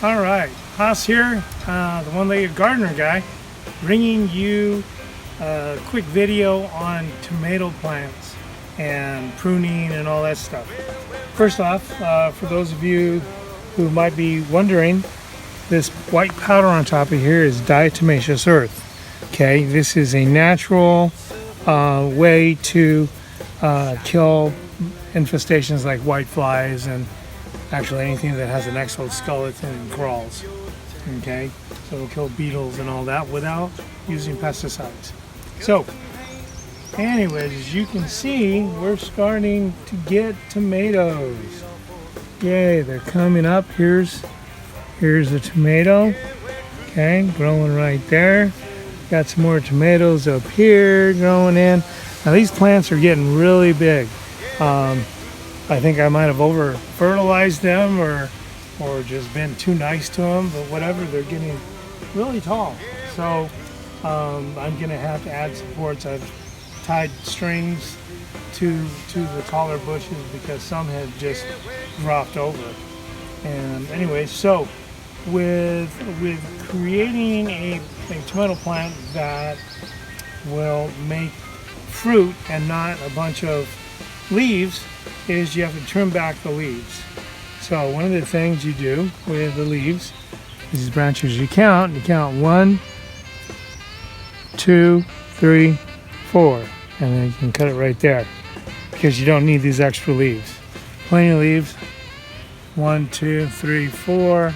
All right, Haas here, the one-legged gardener guy, bringing you a quick video on tomato plants and pruning and all that stuff. First off, for those of you who might be wondering, this white powder on top of here is diatomaceous earth. Okay, this is a natural way to kill infestations like white flies and actually anything that has an exoskeleton and crawls. Okay, so it'll kill beetles and all that without using pesticides. So anyways, as you can see, we're starting to get tomatoes. Yay, they're coming up. Here's a tomato. Okay, growing right there. Got some more tomatoes up here growing in. Now these plants are getting really big. I think I might have over fertilized them or just been too nice to them, but whatever, they're getting really tall. So I'm gonna have to add supports. I've tied strings to the taller bushes because some had just dropped over. And anyway, so with creating a tomato plant that will make fruit and not a bunch of leaves, is you have to trim back the leaves. So one of the things you do with the leaves, these branches, you count 1, 2, 3, 4, and then you can cut it right there because you don't need these extra leaves. Plenty of leaves. 1, 2, 3, 4.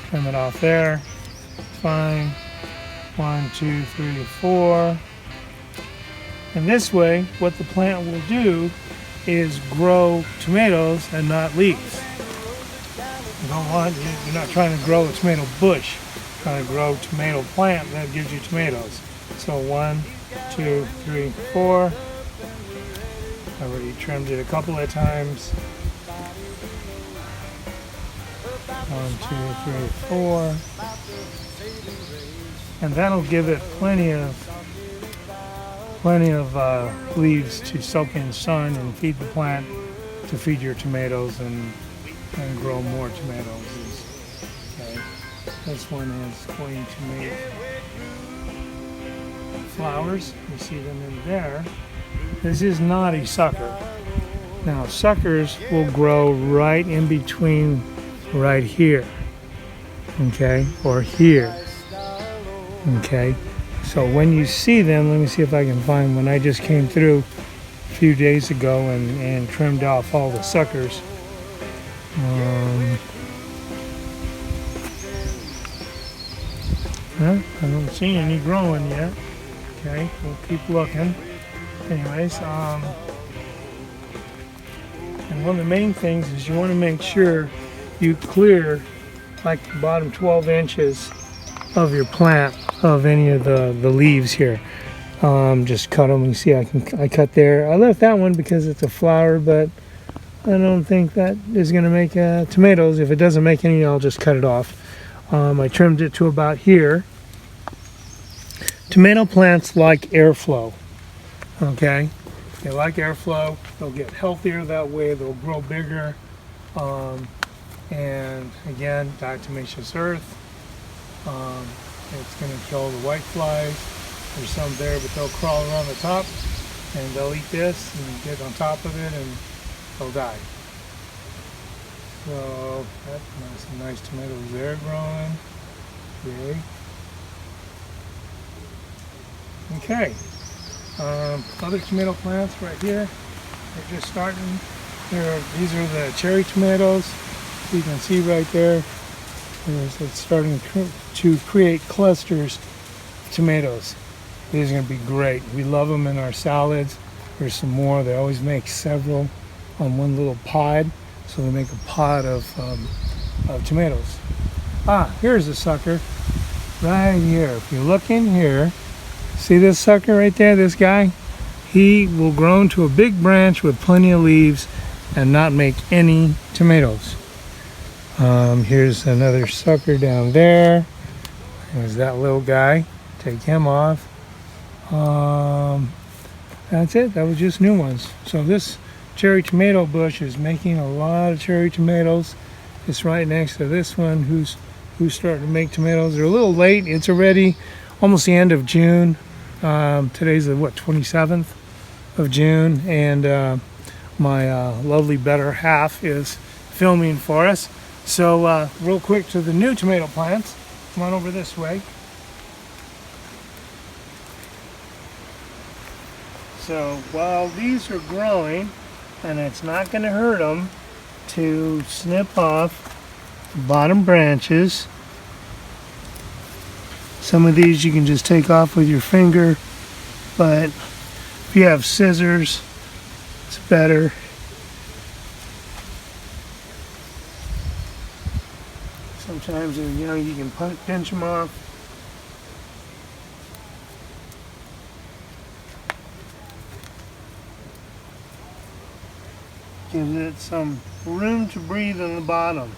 Trim it off there. Fine. 1, 2, 3, 4. And this way, what the plant will do is grow tomatoes and not leaves. You're not trying to grow a tomato bush. You're trying to grow a tomato plant that gives you tomatoes. So 1, 2, 3, 4. I already trimmed it a couple of times. 1, 2, 3, 4. And that'll give it plenty of leaves to soak in sun and feed the plant to feed your tomatoes and grow more tomatoes. Okay. This one is going to make flowers. You see them in there. This is not a sucker. Now suckers will grow right in between right here. Okay, or here. Okay. So when you see them, let me see if I can find one. I just came through a few days ago and trimmed off all the suckers. I don't see any growing yet. Okay, we'll keep looking. Anyways, and one of the main things is you want to make sure you clear like the bottom 12 inches of your plant of any of the leaves here. Just cut them. You see I cut there. I left that one because it's a flower, but I don't think that is going to make tomatoes. If it doesn't make any, I'll just cut it off. I trimmed it to about here. Tomato plants like airflow. Okay, they like airflow. They'll get healthier that way. They'll grow bigger. And again, diatomaceous earth. It's going to kill the white flies. There's some there, but they'll crawl around the top and they'll eat this and get on top of it and they'll die. So that's some nice tomatoes there growing. Yay. Okay. Other tomato plants right here. They're just starting. These are the cherry tomatoes. So you can see right there. It's starting to create clusters of tomatoes. These are going to be great. We love them in our salads. There's some more. They always make several on one little pod. So they make a pod of tomatoes. Here's a sucker right here. If you look in here, see this sucker right there, this guy? He will grow into a big branch with plenty of leaves and not make any tomatoes. Here's another sucker down there. There's that little guy. Take him off. That's it. That was just new ones. So this cherry tomato bush is making a lot of cherry tomatoes, It's right next to this one who's starting to make tomatoes. They're a little late. It's already almost the end of June. Today's the 27th of June, and my lovely better half is filming for us. So real quick to the new tomato plants. Come on over this way. So while these are growing, and it's not going to hurt them to snip off the bottom branches. Some of these you can just take off with your finger, but if you have scissors, it's better. Sometimes, you know, you can pinch them off. Gives it some room to breathe on the bottom.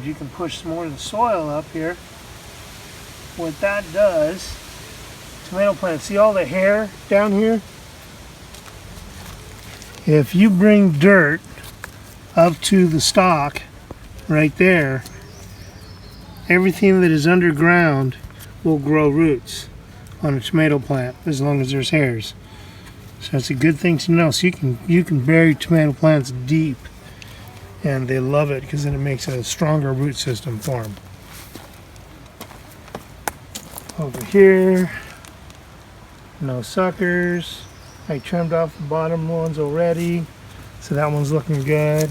You can push some more of the soil up here. What that does, tomato plants, see all the hair down here? If you bring dirt up to the stalk right there, everything that is underground will grow roots on a tomato plant as long as there's hairs. So it's a good thing to know. So you can bury tomato plants deep, and they love it because then it makes a stronger root system for them. Over here, no suckers. I trimmed off the bottom ones already, so that one's looking good.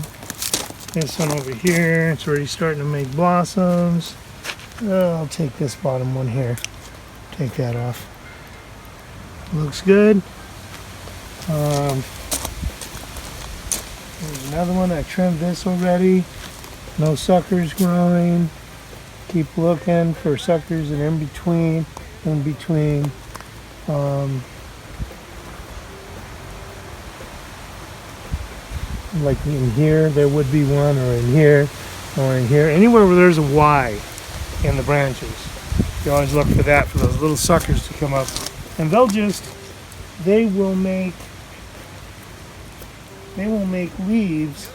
This one over here, it's already starting to make blossoms. I'll take this bottom one here. Take that off. Looks good. There's another one. I trimmed this already. No suckers growing. Keep looking for suckers and in between. Like in here, there would be one, or in here, or in here. Anywhere where there's a Y in the branches, you always look for that, for those little suckers to come up. And they will make leaves,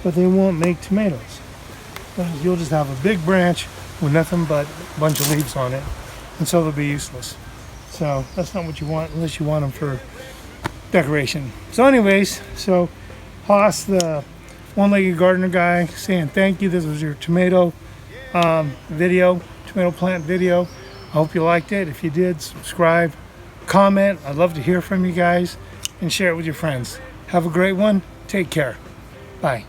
but they won't make tomatoes. You'll just have a big branch with nothing but a bunch of leaves on it, and so they'll be useless. So that's not what you want unless you want them for decoration. So anyways, so Haas, the one-legged gardener guy, saying thank you. This was your tomato tomato plant video. I hope you liked it. If you did, subscribe, comment. I'd love to hear from you guys, and share it with your friends. Have a great one. Take care. Bye.